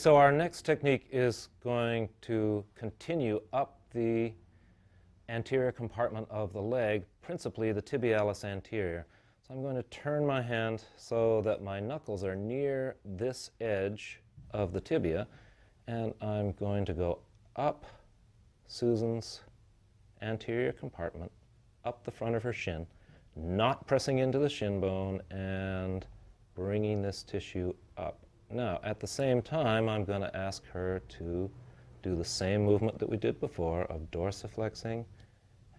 So our next technique is going to continue up the anterior compartment of the leg, principally the tibialis anterior. So I'm going to turn my hand so that my knuckles are near this edge of the tibia, and I'm going to go up Susan's anterior compartment, up the front of her shin, not pressing into the shin bone, and bringing this tissue up. Now, at the same time, I'm going to ask her to do the same movement that we did before of dorsiflexing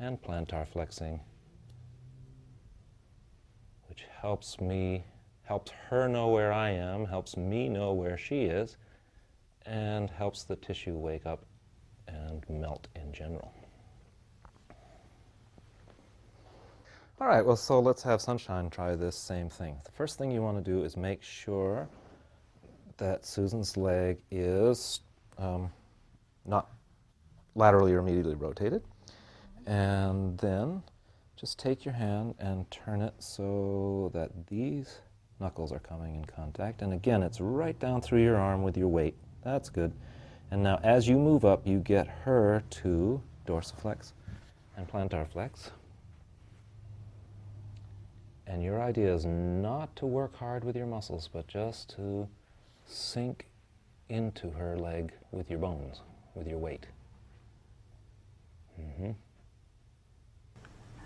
and plantar flexing, which helps her know where I am, helps me know where she is, and helps the tissue wake up and melt in general. All right, well, so let's have Sunshine try this same thing. The first thing you want to do is make sure that Susan's leg is not laterally or medially rotated. And then just take your hand and turn it so that these knuckles are coming in contact. And again, it's right down through your arm with your weight. That's good. And now as you move up, you get her to dorsiflex and plantar flex. And your idea is not to work hard with your muscles, but just to sink into her leg with your bones, with your weight.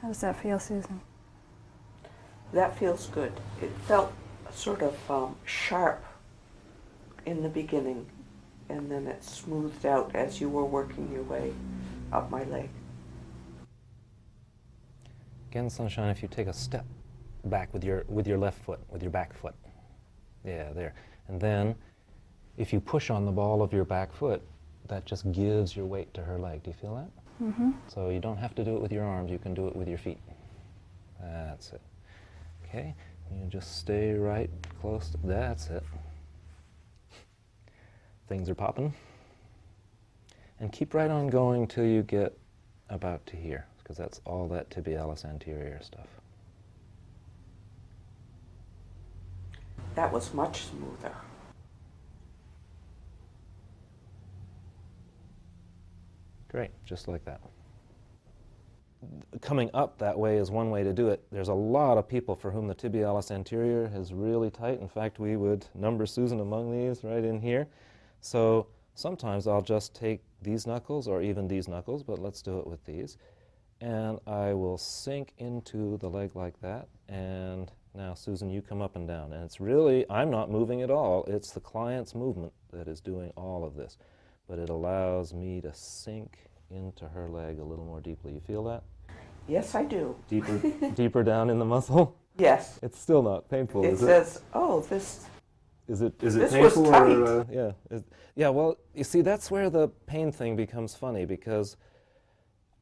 How does that feel, Susan? That feels good. It felt sort of sharp in the beginning, and then it smoothed out as you were working your way up my leg. Again, Sunshine, if you take a step back with your left foot, with your back foot. Yeah, there. And then, if you push on the ball of your back foot, that just gives your weight to her leg. Do you feel that? So you don't have to do it with your arms, you can do it with your feet. That's it. Okay, you just stay right close to, that's it. Things are popping. And keep right on going till you get about to here, because that's all that tibialis anterior stuff. That was much smoother. Great, just like that. Coming up that way is one way to do it. There's a lot of people for whom the tibialis anterior is really tight. In fact, we would number Susan among these right in here. So sometimes I'll just take these knuckles, or even these knuckles, but let's do it with these, and I will sink into the leg like that, and now Susan, you come up and down. And it's really, I'm not moving at all, it's the client's movement that is doing all of this. But it allows me to sink into her leg a little more deeply. You feel that? Yes, I do. Deeper, deeper down in the muscle? Yes. It's still not painful, It is it? says, oh, this... Is it this painful was tight. or, yeah, well, you see, that's where the pain thing becomes funny, because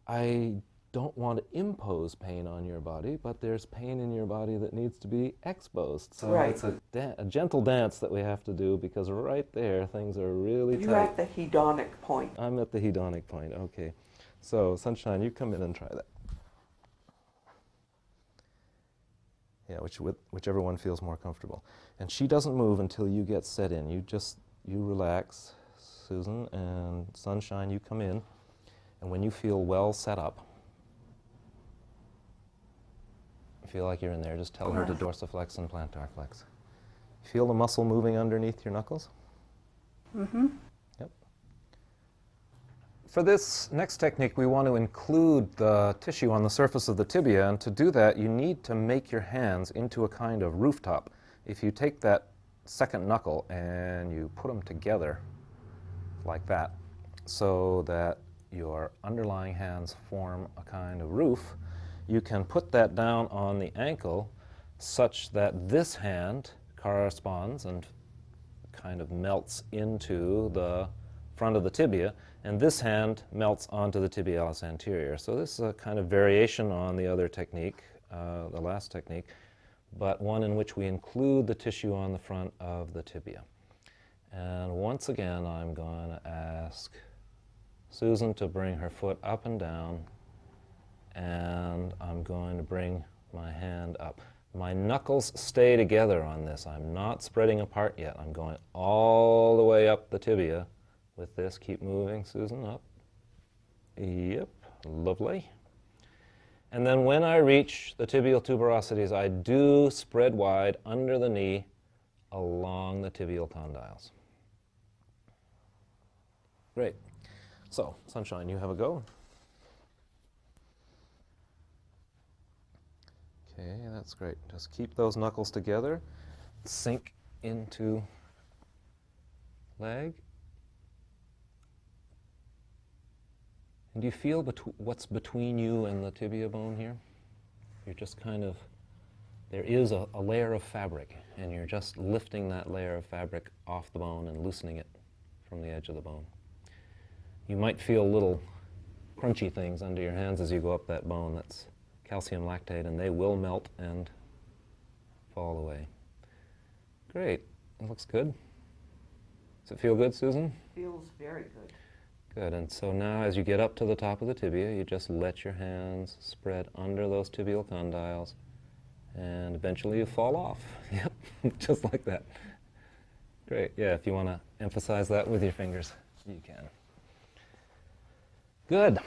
I don't want to impose pain on your body, but there's pain in your body that needs to be exposed. So Right. it's a gentle dance that we have to do, because right there things are really tight. You're at the hedonic point. I'm at the hedonic point, okay. So, Sunshine, you come in and try that. Yeah, whichever one feels more comfortable. And she doesn't move until you get set in. You relax, Susan, and Sunshine, you come in. And when you feel well set up, feel like you're in there, just tell her to dorsiflex and plantar flex. Feel the muscle moving underneath your knuckles? Yep. For this next technique, we want to include the tissue on the surface of the tibia, and to do that, you need to make your hands into a kind of rooftop. If you take that second knuckle and you put them together like that, so that your underlying hands form a kind of roof, you can put that down on the ankle such that this hand corresponds and kind of melts into the front of the tibia, and this hand melts onto the tibialis anterior. So this is a kind of variation on the other technique, the last technique, but one in which we include the tissue on the front of the tibia. And once again, I'm going to ask Susan to bring her foot up and down, and I'm going to bring my hand up. My knuckles stay together on this. I'm not spreading apart yet. I'm going all the way up the tibia with this. Keep moving, Susan, up. Yep, lovely. And then when I reach the tibial tuberosities, I do spread wide under the knee along the tibial condyles. Great. So, Sunshine, you have a go. Okay, that's great. Just keep those knuckles together. Sink into leg. And do you feel what's between you and the tibia bone here? You're just kind of, there is a layer of fabric, and you're just lifting that layer of fabric off the bone and loosening it from the edge of the bone. You might feel little crunchy things under your hands as you go up that bone. That's calcium lactate, and they will melt and fall away. Great. It looks good. Does it feel good, Susan? Feels very good. Good. And so now as you get up to the top of the tibia, you just let your hands spread under those tibial condyles, and eventually you fall off. Yep, just like that. Great. Yeah, if you want to emphasize that with your fingers, you can. Good.